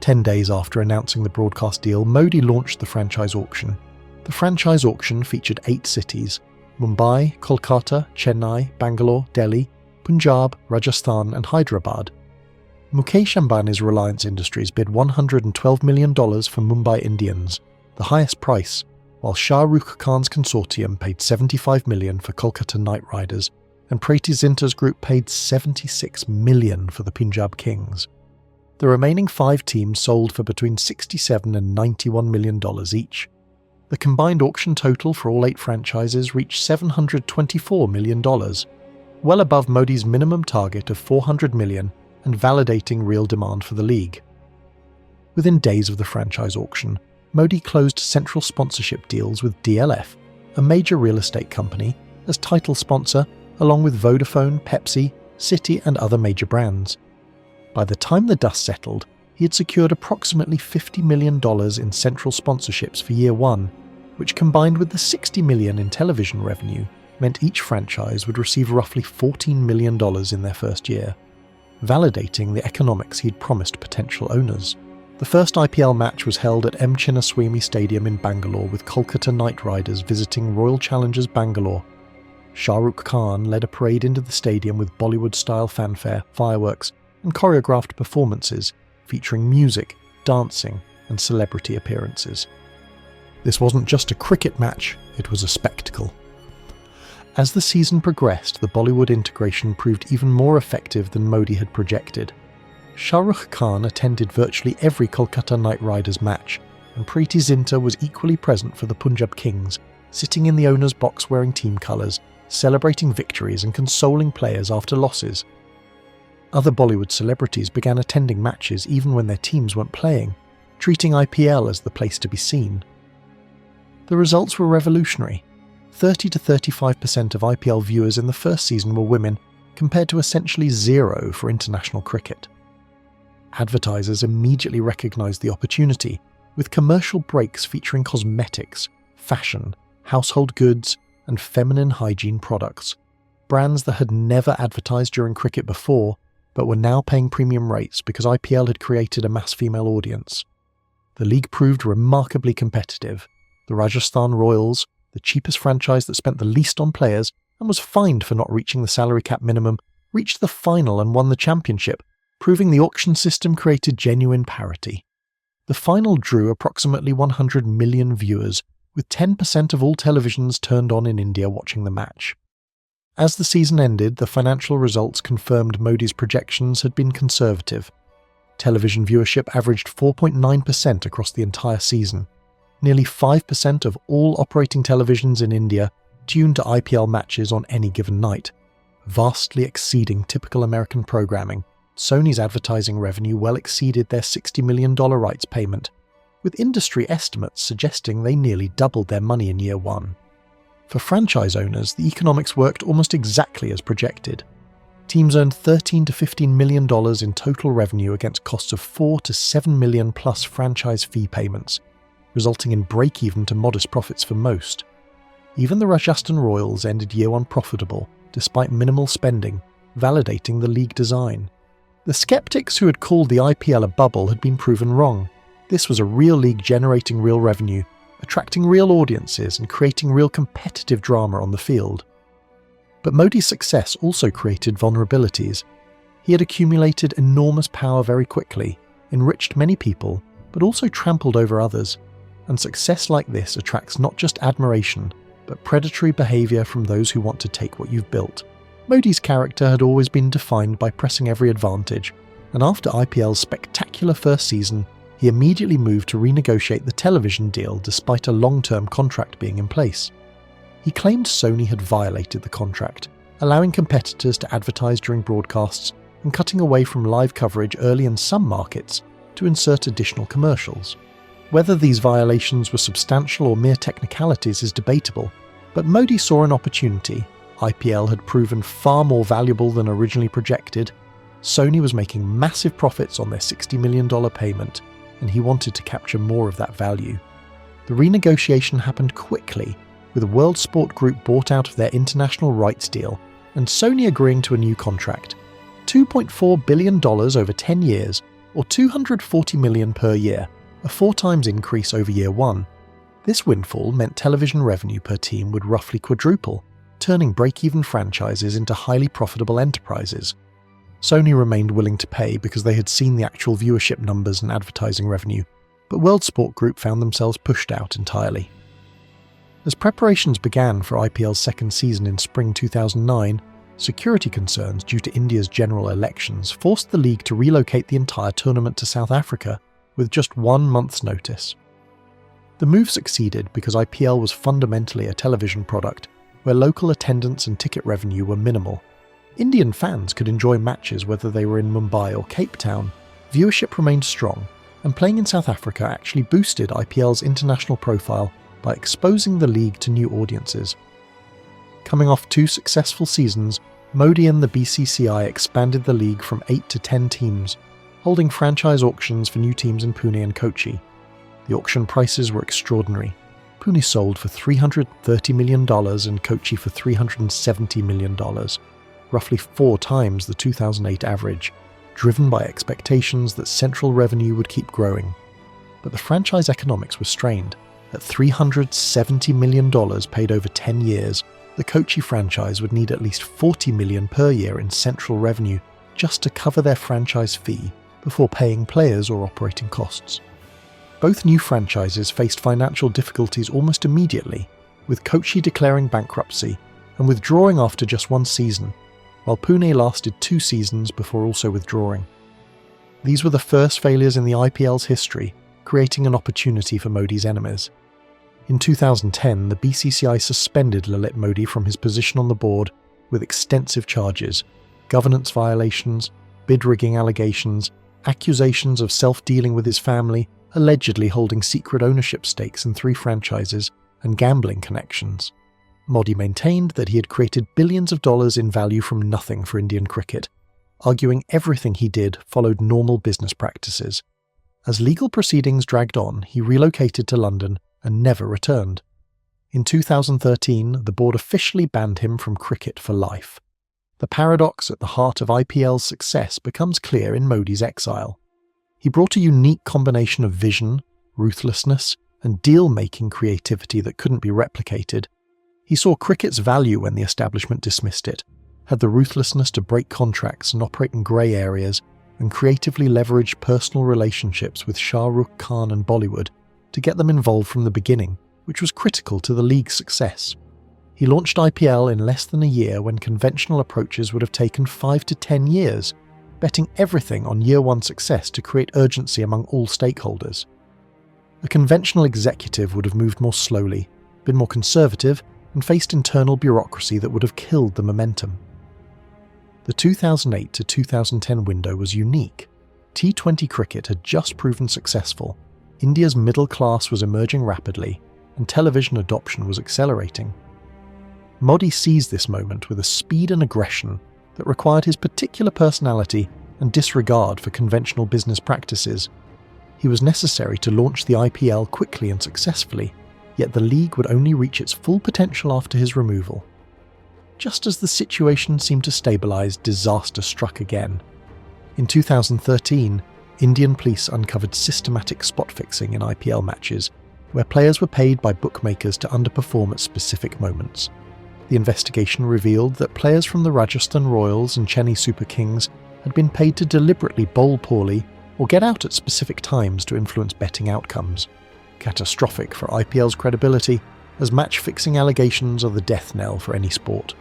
10 days after announcing the broadcast deal, Modi launched the franchise auction. The franchise auction featured 8 cities: Mumbai, Kolkata, Chennai, Bangalore, Delhi, Punjab, Rajasthan and Hyderabad. Mukesh Ambani's Reliance Industries bid $112 million for Mumbai Indians, the highest price, while Shah Rukh Khan's consortium paid $75 million for Kolkata Knight Riders, and Preeti Zinta's group paid $76 million for the Punjab Kings. The remaining 5 teams sold for between $67 and $91 million each. The combined auction total for all 8 franchises reached $724 million, well above Modi's minimum target of $400 million and validating real demand for the league. Within days of the franchise auction, Modi closed central sponsorship deals with DLF, a major real estate company, as title sponsor, along with Vodafone, Pepsi, Citi and other major brands. By the time the dust settled, he had secured approximately $50 million in central sponsorships for year one, which combined with the $60 million in television revenue meant each franchise would receive roughly $14 million in their first year, validating the economics he'd promised potential owners. The first IPL match was held at M. Chinnaswamy Stadium in Bangalore, with Kolkata Knight Riders visiting Royal Challengers Bangalore. Shah Rukh Khan led a parade into the stadium with Bollywood-style fanfare, fireworks, and choreographed performances featuring music, dancing, and celebrity appearances. This wasn't just a cricket match, it was a spectacle. As the season progressed, the Bollywood integration proved even more effective than Modi had projected. Shah Rukh Khan attended virtually every Kolkata Knight Riders match, and Preeti Zinta was equally present for the Punjab Kings, sitting in the owner's box wearing team colours, celebrating victories and consoling players after losses. Other Bollywood celebrities began attending matches even when their teams weren't playing, treating IPL as the place to be seen. The results were revolutionary. 30 to 35% of IPL viewers in the first season were women, compared to essentially zero for international cricket. Advertisers immediately recognised the opportunity, with commercial breaks featuring cosmetics, fashion, household goods, and feminine hygiene products, brands that had never advertised during cricket before, but were now paying premium rates because IPL had created a mass female audience. The league proved remarkably competitive. The Rajasthan Royals, the cheapest franchise that spent the least on players and was fined for not reaching the salary cap minimum, reached the final and won the championship, proving the auction system created genuine parity. The final drew approximately 100 million viewers, with 10% of all televisions turned on in India watching the match. As the season ended, the financial results confirmed Modi's projections had been conservative. Television viewership averaged 4.9% across the entire season. Nearly 5% of all operating televisions in India tuned to IPL matches on any given night, vastly exceeding typical American programming. Sony's advertising revenue well exceeded their $60 million rights payment, with industry estimates suggesting they nearly doubled their money in year one. For franchise owners, the economics worked almost exactly as projected. Teams earned $13 to $15 million in total revenue against costs of $4 to $7 million plus franchise fee payments, resulting in break-even to modest profits for most. Even the Rajasthan Royals ended year one profitable, despite minimal spending, validating the league design. The skeptics who had called the IPL a bubble had been proven wrong. This was a real league generating real revenue, attracting real audiences and creating real competitive drama on the field. But Modi's success also created vulnerabilities. He had accumulated enormous power very quickly, enriched many people, but also trampled over others. And success like this attracts not just admiration, but predatory behaviour from those who want to take what you've built. Modi's character had always been defined by pressing every advantage, and after IPL's spectacular first season, he immediately moved to renegotiate the television deal despite a long-term contract being in place. He claimed Sony had violated the contract, allowing competitors to advertise during broadcasts and cutting away from live coverage early in some markets to insert additional commercials. Whether these violations were substantial or mere technicalities is debatable, but Modi saw an opportunity. IPL had proven far more valuable than originally projected. Sony was making massive profits on their $60 million payment, and he wanted to capture more of that value. The renegotiation happened quickly, with World Sport Group bought out of their international rights deal, and Sony agreeing to a new contract. $2.4 billion over 10 years, or $240 million per year, a 4 times increase over year one. This windfall meant television revenue per team would roughly quadruple, turning break-even franchises into highly profitable enterprises. Sony remained willing to pay because they had seen the actual viewership numbers and advertising revenue, but World Sport Group found themselves pushed out entirely. As preparations began for IPL's second season in spring 2009, security concerns due to India's general elections forced the league to relocate the entire tournament to South Africa with just 1 month's notice. The move succeeded because IPL was fundamentally a television product where local attendance and ticket revenue were minimal. Indian fans could enjoy matches whether they were in Mumbai or Cape Town. Viewership remained strong, and playing in South Africa actually boosted IPL's international profile by exposing the league to new audiences. Coming off 2 successful seasons, Modi and the BCCI expanded the league from 8 to 10 teams, holding franchise auctions for new teams in Pune and Kochi. The auction prices were extraordinary. Pune sold for $330 million and Kochi for $370 million, roughly 4 times the 2008 average, driven by expectations that central revenue would keep growing. But the franchise economics were strained. At $370 million paid over 10 years, the Kochi franchise would need at least $40 million per year in central revenue just to cover their franchise fee before paying players or operating costs. Both new franchises faced financial difficulties almost immediately, with Kochi declaring bankruptcy and withdrawing after just 1 season, while Pune lasted 2 seasons before also withdrawing. These were the first failures in the IPL's history, creating an opportunity for Modi's enemies. In 2010, the BCCI suspended Lalit Modi from his position on the board with extensive charges: governance violations, bid rigging allegations, accusations of self-dealing with his family, allegedly holding secret ownership stakes in 3 franchises, and gambling connections. Modi maintained that he had created billions of dollars in value from nothing for Indian cricket, arguing everything he did followed normal business practices. As legal proceedings dragged on, he relocated to London and never returned. In 2013, the board officially banned him from cricket for life. The paradox at the heart of IPL's success becomes clear in Modi's exile. He brought a unique combination of vision, ruthlessness, and deal-making creativity that couldn't be replicated. He saw cricket's value when the establishment dismissed it, had the ruthlessness to break contracts and operate in grey areas, and creatively leveraged personal relationships with Shah Rukh Khan and Bollywood to get them involved from the beginning, which was critical to the league's success. He launched IPL in less than a year when conventional approaches would have taken 5 to 10 years, betting everything on year 1 success to create urgency among all stakeholders. A conventional executive would have moved more slowly, been more conservative, and faced internal bureaucracy that would have killed the momentum. The 2008 to 2010 window was unique. T20 cricket had just proven successful, India's middle class was emerging rapidly, and television adoption was accelerating. Modi seized this moment with a speed and aggression that required his particular personality and disregard for conventional business practices. He was necessary to launch the IPL quickly and successfully, yet the league would only reach its full potential after his removal. Just as the situation seemed to stabilise, disaster struck again. In 2013, Indian police uncovered systematic spot fixing in IPL matches, where players were paid by bookmakers to underperform at specific moments. The investigation revealed that players from the Rajasthan Royals and Chennai Super Kings had been paid to deliberately bowl poorly or get out at specific times to influence betting outcomes. Catastrophic for IPL's credibility, as match-fixing allegations are the death knell for any sport.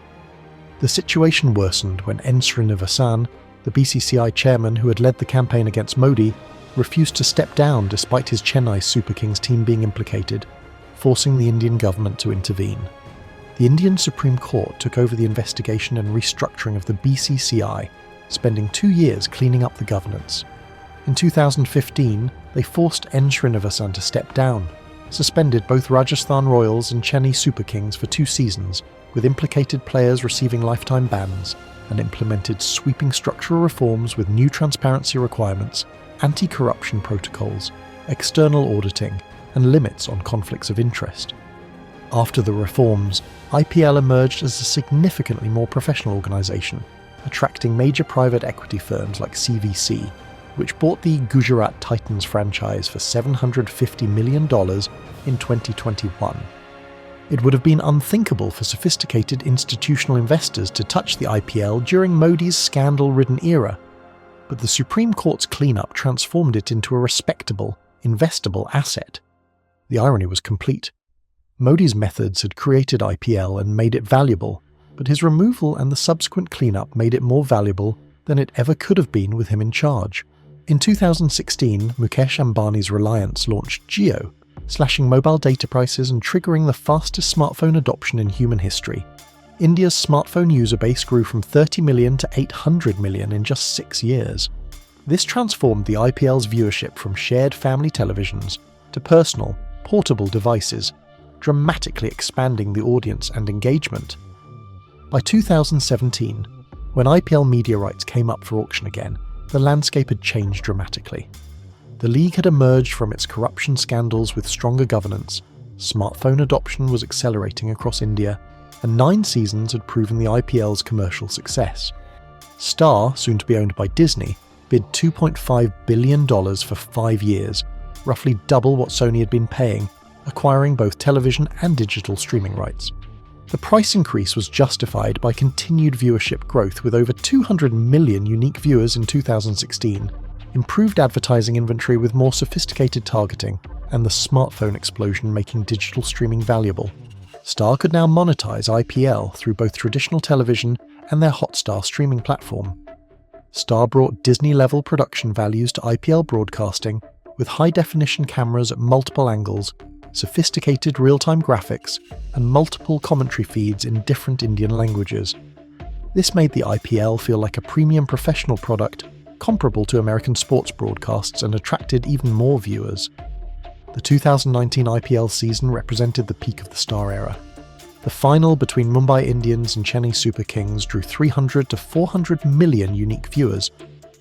The situation worsened when N. Srinivasan, the BCCI chairman who had led the campaign against Modi, refused to step down despite his Chennai Super Kings team being implicated, forcing the Indian government to intervene. The Indian Supreme Court took over the investigation and restructuring of the BCCI, spending 2 years cleaning up the governance. In 2015, they forced N. Srinivasan to step down, suspended both Rajasthan Royals and Chennai Super Kings for 2 seasons, with implicated players receiving lifetime bans, and implemented sweeping structural reforms with new transparency requirements, anti-corruption protocols, external auditing, and limits on conflicts of interest. After the reforms, IPL emerged as a significantly more professional organisation, attracting major private equity firms like CVC, which bought the Gujarat Titans franchise for $750 million in 2021. It would have been unthinkable for sophisticated institutional investors to touch the IPL during Modi's scandal-ridden era, but the Supreme Court's cleanup transformed it into a respectable, investable asset. The irony was complete. Modi's methods had created IPL and made it valuable, but his removal and the subsequent cleanup made it more valuable than it ever could have been with him in charge. In 2016, Mukesh Ambani's Reliance launched Jio, slashing mobile data prices and triggering the fastest smartphone adoption in human history. India's smartphone user base grew from 30 million to 800 million in just 6 years. This transformed the IPL's viewership from shared family televisions to personal, portable devices, dramatically expanding the audience and engagement. By 2017, when IPL media rights came up for auction again, the landscape had changed dramatically. The league had emerged from its corruption scandals with stronger governance, smartphone adoption was accelerating across India, and 9 seasons had proven the IPL's commercial success. Star, soon to be owned by Disney, bid $2.5 billion for 5 years, roughly double what Sony had been paying, acquiring both television and digital streaming rights. The price increase was justified by continued viewership growth with over 200 million unique viewers in 2016, improved advertising inventory with more sophisticated targeting, and the smartphone explosion making digital streaming valuable. Star could now monetize IPL through both traditional television and their Hotstar streaming platform. Star brought Disney-level production values to IPL broadcasting with high-definition cameras at multiple angles, sophisticated real-time graphics, and multiple commentary feeds in different Indian languages. This made the IPL feel like a premium professional product comparable to American sports broadcasts and attracted even more viewers. The 2019 IPL season represented the peak of the Star era. The final between Mumbai Indians and Chennai Super Kings drew 300 to 400 million unique viewers,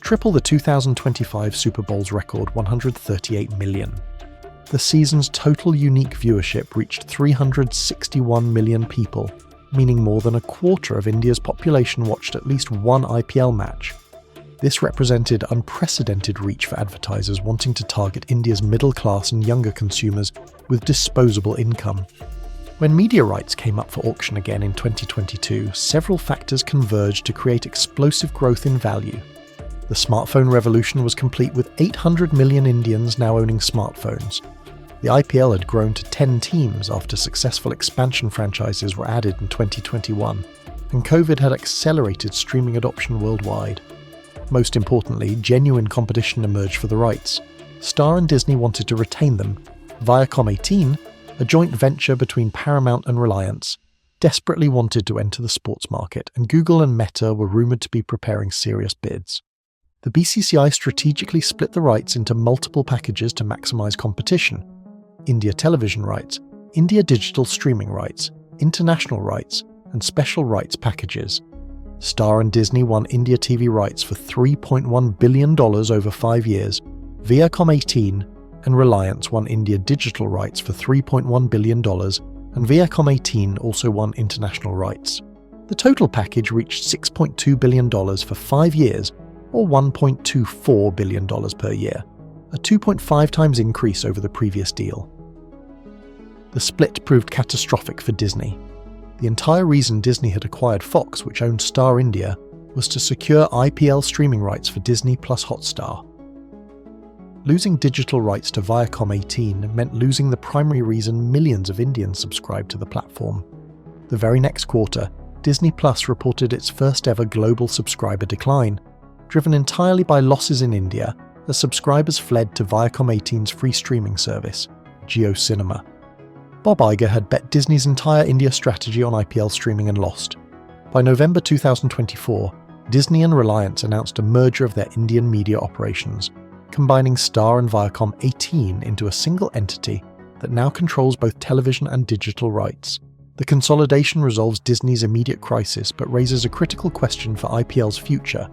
triple the 2025 Super Bowl's record 138 million. The season's total unique viewership reached 361 million people, meaning more than a quarter of India's population watched at least one IPL match. This represented unprecedented reach for advertisers wanting to target India's middle class and younger consumers with disposable income. When media rights came up for auction again in 2022, several factors converged to create explosive growth in value. The smartphone revolution was complete with 800 million Indians now owning smartphones. The IPL had grown to 10 teams after successful expansion franchises were added in 2021, and COVID had accelerated streaming adoption worldwide. Most importantly, genuine competition emerged for the rights. Star and Disney wanted to retain them. Viacom18, a joint venture between Paramount and Reliance, desperately wanted to enter the sports market, and Google and Meta were rumoured to be preparing serious bids. The BCCI strategically split the rights into multiple packages to maximise competition: India television rights, India digital streaming rights, international rights, and special rights packages. Star and Disney won India TV rights for $3.1 billion over 5 years, Viacom18 and Reliance won India digital rights for $3.1 billion, and Viacom18 also won international rights. The total package reached $6.2 billion for 5 years, or $1.24 billion per year, a 2.5 times increase over the previous deal. The split proved catastrophic for Disney. The entire reason Disney had acquired Fox, which owned Star India, was to secure IPL streaming rights for Disney plus Hotstar. Losing digital rights to Viacom18 meant losing the primary reason millions of Indians subscribed to the platform. The very next quarter, Disney Plus reported its first ever global subscriber decline, driven entirely by losses in India as subscribers fled to Viacom18's free streaming service, Jio Cinema. Bob Iger had bet Disney's entire India strategy on IPL streaming and lost. By November 2024, Disney and Reliance announced a merger of their Indian media operations, combining Star and Viacom18 into a single entity that now controls both television and digital rights. The consolidation resolves Disney's immediate crisis but raises a critical question for IPL's future.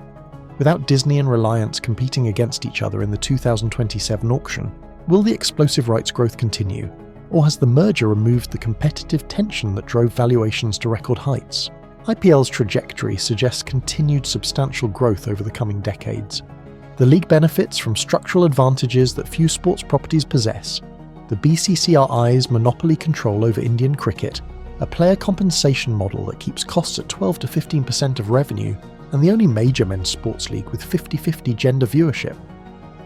Without Disney and Reliance competing against each other in the 2027 auction, will the explosive rights growth continue? Or has the merger removed the competitive tension that drove valuations to record heights? IPL's trajectory suggests continued substantial growth over the coming decades. The league benefits from structural advantages that few sports properties possess: the BCCI's monopoly control over Indian cricket, a player compensation model that keeps costs at 12 to 15% of revenue, and the only major men's sports league with 50-50 gender viewership.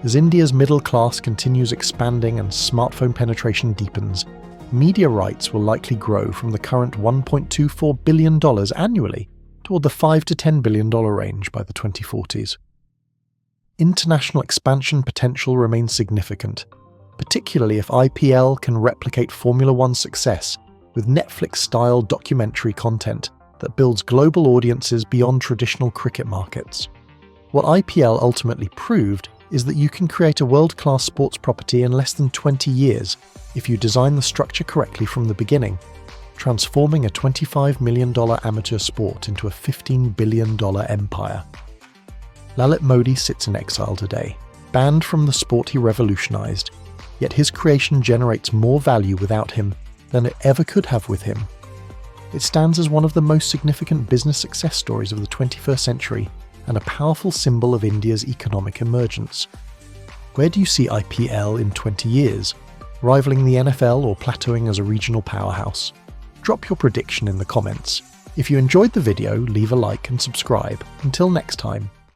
As India's middle class continues expanding and smartphone penetration deepens, media rights will likely grow from the current $1.24 billion annually toward the $5 to $10 billion range by the 2040s. International expansion potential remains significant, particularly if IPL can replicate Formula One's success with Netflix-style documentary content that builds global audiences beyond traditional cricket markets. What IPL ultimately proved is that you can create a world-class sports property in less than 20 years if you design the structure correctly from the beginning, transforming a $25 million amateur sport into a $15 billion empire. Lalit Modi sits in exile today, banned from the sport he revolutionized, yet his creation generates more value without him than it ever could have with him. It stands as one of the most significant business success stories of the 21st century and a powerful symbol of India's economic emergence. Where do you see IPL in 20 years? Rivaling the NFL or plateauing as a regional powerhouse? Drop your prediction in the comments. If you enjoyed the video, leave a like and subscribe. Until next time.